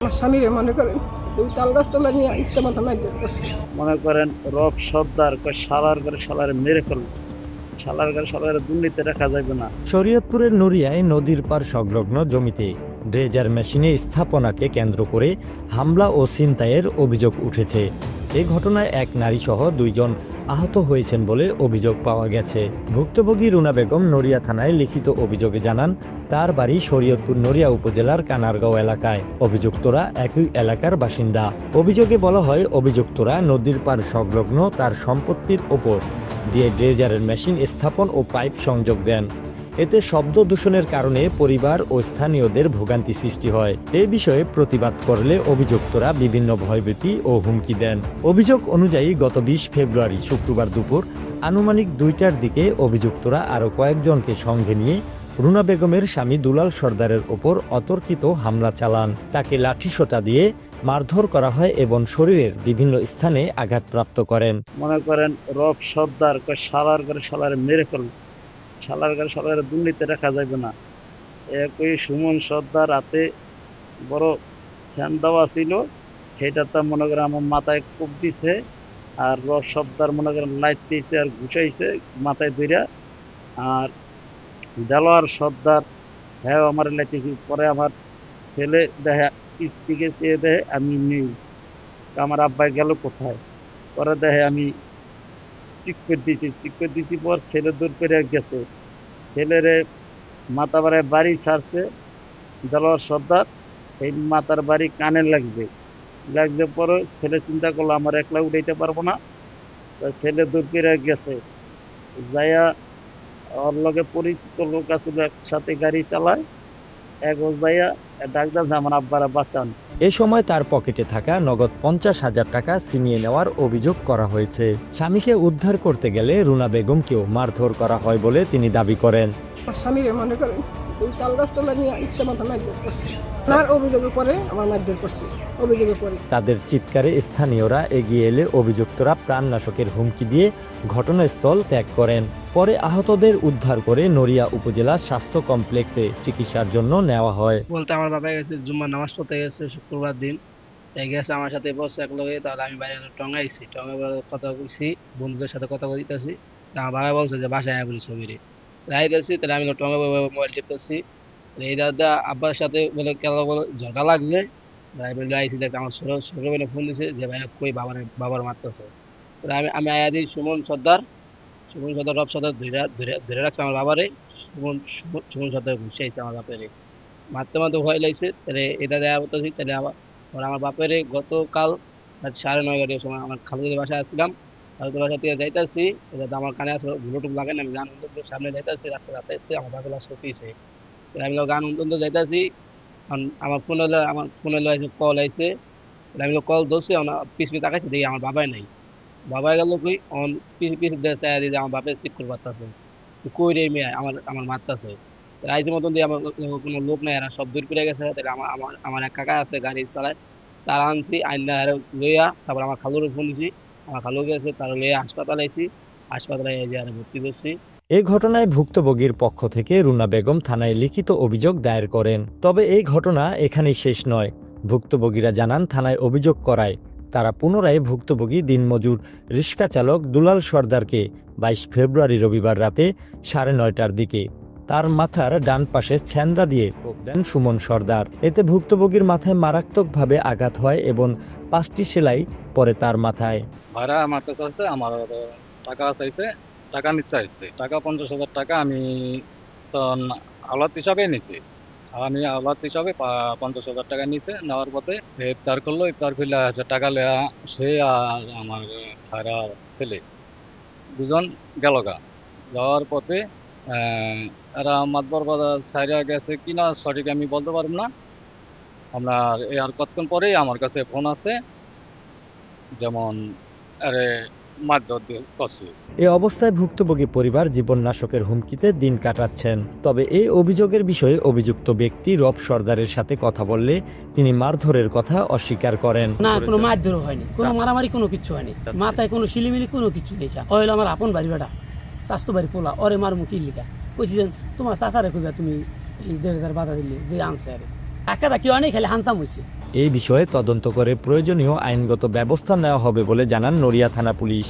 আমার স্বামীরে মনে করেন ওই তাল গাছতলা নিয়ে ইচ্ছা মতো মাইদের করছে। মনে করেন রব সর্দার শালার করে শালারে মেরে ফেলল, শালার করে শালারে দুর্নীতি রাখা যাবে না। শরীয়তপুরের নড়িয়ায় নদীর পার সংলগ্ন জমিতে ড্রেজার মেশিনে স্থাপনাকে কেন্দ্র করে হামলা ও ছিনতাইয়ের অভিযোগ উঠেছে। এই ঘটনায় এক নারীসহ 2 জন আহত হয়েছেন বলে অভিযোগ পাওয়া গেছে। ভুক্তভোগী রুনা বেগম নড়িয়া থানায় লিখিত অভিযোগে জানান, তার বাড়ি শরীয়তপুর নড়িয়া উপজেলার কানারগাঁও এলাকায়। অভিযুক্তরা একই এলাকার বাসিন্দা। অভিযোগে বলা হয়, অভিযুক্তরা নদীর পার সংলগ্ন তার সম্পত্তির ওপর দিয়ে ড্রেজারের মেশিন স্থাপন ও পাইপ সংযোগ দেন। এতে শব্দ দূষণের কারণে পরিবার ও স্থানীয়দের ভোগান্তি সৃষ্টি হয়। এই বিষয়ে প্রতিবাদ করলে অভিযুক্তরা বিভিন্ন ভয়ভীতি ও হুমকি দেন। অভিযোগ অনুযায়ী গত 20 ফেব্রুয়ারি শুক্রবার দুপুর আনুমানিক 2টার দিকে অভিযুক্তরা আরও কয়েকজনকে সঙ্গে নিয়ে রুনা বেগমের স্বামী দুলাল সর্দারের ওপর অতর্কিত হামলা চালান। তাকে লাঠিসোঁটা দিয়ে মারধর করা হয় এবং শরীরের বিভিন্ন স্থানে আঘাতপ্রাপ্ত করেন। মনে করেন রব সর্দার শালার করে শালারে মেরে ফেলল, শালার করে শালারে দুর্নীতি রাখা যাবে না। একই সুমন সর্দার রাতে বড় ফ্যান দেওয়া ছিল, সেটা তো মনে করেন আমার মাথায় কোপ দিছে। আর রব সর্দার মনে করেন লাইট দিয়েছে আর ঘুষাইছে মাথায় ধইরা। আর দেলোয়ার সর্দার হ্যাঁ আমার লেখেছি। পরে আমার ছেলে দেখে স্ত্রীকে চেয়ে দেয় আমি নেই, আমার আব্বাই গেল কোথায়। পরে দেখে আমি চিক করে দিয়েছি পর ছেলে দূর করে গেছে। ছেলেরে মাথা বাড়ায় বাড়ি ছাড়ছে দেলোয়ার সর্দার, এই মাথার বাড়ি কানে লাগছে পরে ছেলে চিন্তা করলো আমার একলা উঠাইতে পারবো না, ছেলে দূর করে গেছে। যাইয়া ওর লগে পরিচিত লোক আছে, একসাথে গাড়ি চালায়, এক যাইয়া ডাক্তার আমার আব্বারা বাঁচান। এ সময় তার পকেটে থাকা নগদ 50,000 টাকা ছিনিয়ে নেওয়ার অভিযোগ করা হয়েছে। স্বামীকে উদ্ধার করতে গেলে রুনা বেগমকেও মারধর করা হয় বলে তিনি দাবি করেন। আমার স্বামীরে মনে করেন ওই তাল গাছতলা নিয়ে ইচ্ছা মতো মাইদের করছে। আর অভিযোগের পরে আমার মাইদের করছে, অভিযোগের পরে। তাদের চিৎকারে স্থানীয়রা এগিয়ে এলে অভিযুক্তরা প্রাণনাশকের হুমকি দিয়ে ঘটনাস্থল ত্যাগ করেন। পরে আহতদের উদ্ধার করে নড়িয়া উপজেলা স্বাস্থ্য কমপ্লেক্সে চিকিৎসার জন্য নেওয়া হয়। বলতে আমার বাবা গেছে জুম্মার নামাজ পড়তে গেছে শুক্রবার দিন, গেছে আমার সাথে বসে এক লগে। তাহলে আমি বাইরে টঙ্গাইছি, কথা বলছি, বন্ধুদের সাথে কথা বলতেছি। আমার বাবা বলছে যে বাসায় আয় বলি ছবিরে রাইতেছি। তাহলে আমি টঙ্গা মোবাইল টিপতেছি, এই দাদা আব্বার সাথে বলে কেন বলে ঝগড়া লাগছে। বলে আইসি দেখতে আমার ছোট বোনে ফোন দিছে যে ভাই কই বাবার মারতেছে। আমি আয়া দিই সুমন সর্দার রব সর্দার ধরে রাখছে আমার বাবারে। সুমন সর্দার ঘুষে আইসে আমার বাপেরে মারতে ভয় লাগছে। তাহলে এটা দেয়া বলতেছি। তাহলে আমার বাপেরে গতকাল রাত 9:30 সময় আমার খালুদের বাসায় আসছিলাম, খালুদের বাসা থেকে যাইতেছি, এটা আমার কানে আসলে ভুলোটুক লাগে না, আমি গান সামনে যাইতেছি রাস্তাতে আমার বাপের লাশ হতেছে। আমি গান অন্তত যাইতেছি, আমার ফোনে কল আইছে। আমি কল ধরছি, পিছনে তাকাইছি, দেখি আমার বাবাই নাই। বাবাই গেল কই পিছ চাই দিয়ে আমার বাপের চিক করে মারতেছে, কই রে মেয়ে আমার মারতেছে। আইসি মতন দিয়ে আমার কোনো লোক নাই, এরা সব দূর করে গেছে। তাহলে আমার এক কাকা আছে গাড়ি চালায়, তারা আনছি আইনা লইয়া। তারপর আমার খালুর ফোন দিছি, আমার খালু গেছে, তারা লইয়া হাসপাতালে আইছি, হাসপাতালে ভর্তি করছি। এই ঘটনায় ভুক্তভোগীর পক্ষ থেকে রুনা বেগম থানায় লিখিত অভিযোগ দায়ের করেন। তবে এই ঘটনা এখানেই শেষ নয়। ভুক্তভোগীরা জানান, থানায় অভিযোগ করায় তারা পুনরায় ভুক্তভোগী দিনমজুর রিক্সা চালক দুলাল সর্দারকে 22 ফেব্রুয়ারি রবিবার রাতে 9:30টার দিকে তার মাথার ডান পাশে ছ্যান্দা দিয়ে কোপ দেন সুমন সর্দার। এতে ভুক্তভোগীর মাথায় মারাত্মকভাবে আঘাত হয় এবং 5টি সেলাই পরে তার মাথায়। ভাড়া মারতে চাইছে, আমার টাকা চাইছে, টাকা নিতে চাইছে। টাকা 50,000 টাকা আমি তখন আওলাদ হিসাবে নিছি। আমি আওলাদ হিসাবে 50,000 টাকা নিছে। নেওয়ার পথে ইফতার করলো, ইফতার করলে টাকা লেয়া সে আর আমার ভাড়া ছেলে 2জন গেল গা। যাওয়ার পথে এরা মাতবর বাজার সাইডে গেছে কিনা সঠিক আমি বলতে পারব না। আপনার আর কতক্ষণ পরেই আমার কাছে ফোন আছে, যেমন আরে মারধর করছে। এ অবস্থায় ভুক্তভোগী পরিবার জীবননাশকের হুমকিতে দিন কাটাচ্ছেন। তবে এই অভিযোগের বিষয়ে অভিযুক্ত ব্যক্তি রব সর্দারের সাথে কথা বললে তিনি মারধরের কথা অস্বীকার করেন। না, কোনো মারধর হয়নি, কোনো মারামারি, কোনো কিছু হয়নি। মাথায় কোনো শিলিমিলি কোনো কিছু নেই। হইলো আমার আপন বাড়ি বেটা, স্বাস্থ্য বাড়ি পোলা, ওরে মারমু কি লিখা কইছি যে তোমার চাচারে কইবা তুমি এই 1,500 বাধা দিলে যে আনছে আরে টাকাটা কি অনেক খালি হানতাম হয়েছে। এই বিষয়ে তদন্ত করে প্রয়োজনীয় আইনগত ব্যবস্থা নেওয়া হবে বলে জানান নড়িয়া থানা পুলিশ।